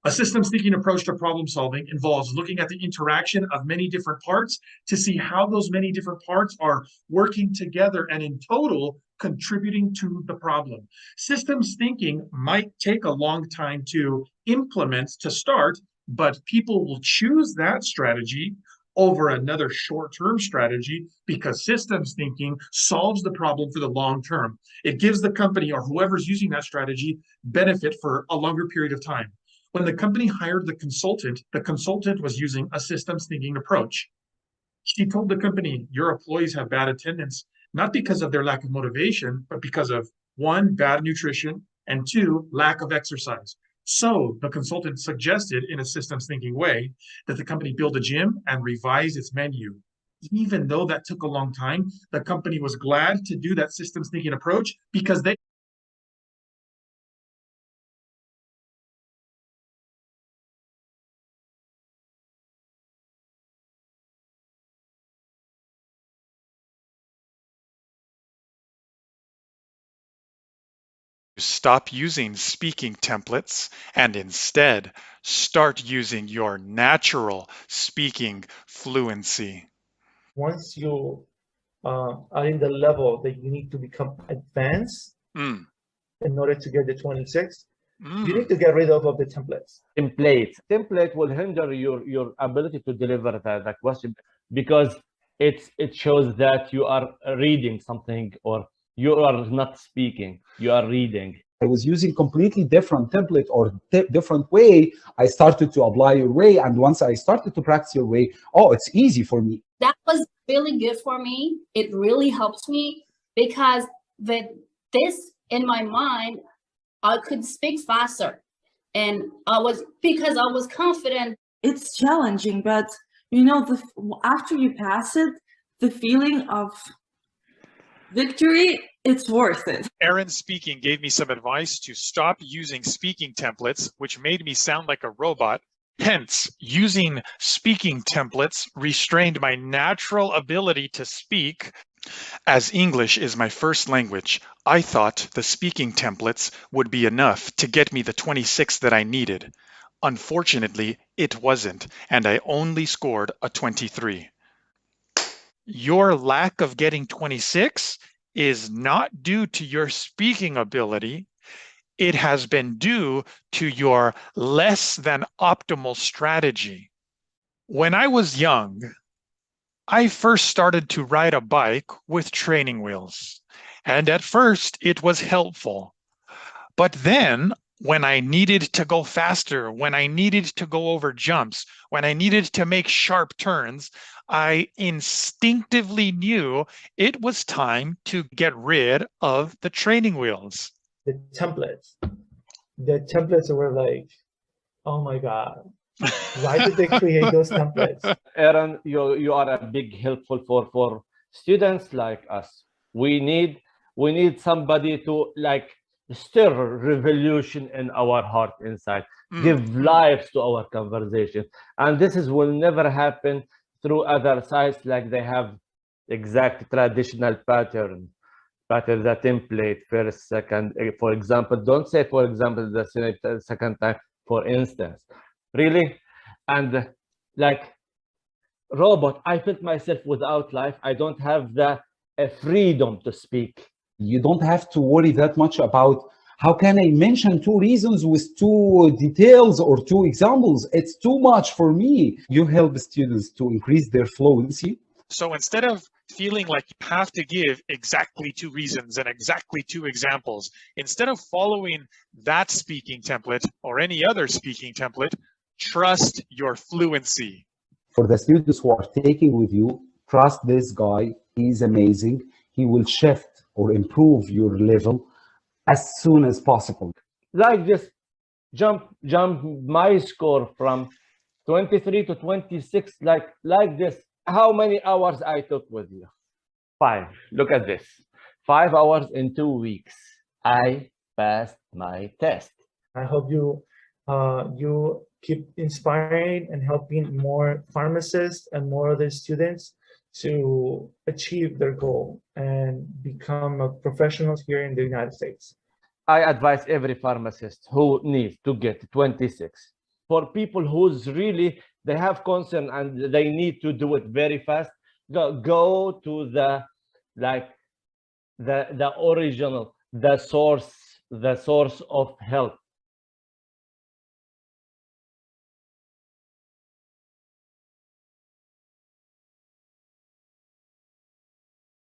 A systems thinking approach to problem solving involves looking at the interaction of many different parts to see how those many different parts are working together and in total contributing to the problem. Systems thinking might take a long time to implement to start, but people will choose that strategy over another short-term strategy because systems thinking solves the problem for the long term. It gives the company or whoever's using that strategy benefit for a longer period of time. When the company hired the consultant was using a systems thinking approach. She told the company, your employees have bad attendance, not because of their lack of motivation, but because of one, bad nutrition, and two, lack of exercise. So the consultant suggested in a systems thinking way that the company build a gym and revise its menu. Even though that took a long time, the company was glad to do that systems thinking approach because they Stop using speaking templates and instead start using your natural speaking fluency. Once you are in the level that you need to become advanced in order to get the 26, you need to get rid of the templates. Template will hinder your ability to deliver the question because it shows that you are reading something or you are not speaking, you are reading. I was using completely different template or different way. I started to apply your way, and once I started to practice your way, oh, it's easy for me. That was really good for me. It really helps me because with this in my mind, I could speak faster, and because I was confident. It's challenging, but you know, after you pass it, the feeling of victory, it's worth it. Aaron Speaking gave me some advice to stop using speaking templates, which made me sound like a robot. Hence, using speaking templates restrained my natural ability to speak. As English is my first language, I thought the speaking templates would be enough to get me the 26 that I needed. Unfortunately, it wasn't, and I only scored a 23. Your lack of getting 26 is not due to your speaking ability. It has been due to your less than optimal strategy. When I was young, I first started to ride a bike with training wheels, and at first it was helpful. But then when I needed to go faster, when I needed to go over jumps, when I needed to make sharp turns, I instinctively knew it was time to get rid of the training wheels. The templates were like, oh my God, why did they create those templates? Aaron, you are a big helpful for students like us. We need somebody to like stir revolution in our heart inside, give life to our conversation. And this will never happen through other sites like they have exact traditional pattern, the template, first, second, for example. Don't say, for example, the second time, for instance. Really? And like robot, I felt myself without life. I don't have the freedom to speak. You don't have to worry that much about how can I mention 2 reasons with 2 details or 2 examples. It's too much for me. You help students to increase their fluency. So instead of feeling like you have to give exactly 2 reasons and exactly 2 examples, instead of following that speaking template or any other speaking template, trust your fluency. For the students who are taking with you, trust this guy. He's amazing. He will shift or improve your level as soon as possible. Like just jump my score from 23 to 26, like this. How many hours I took with you? 5. Look at this. 5 hours in 2 weeks. I passed my test. I hope you keep inspiring and helping more pharmacists and more other students to achieve their goal and become a professionals here in the United States. I advise every pharmacist who needs to get 26, for people who's really they have concern and they need to do it very fast, go to the original, the source of help.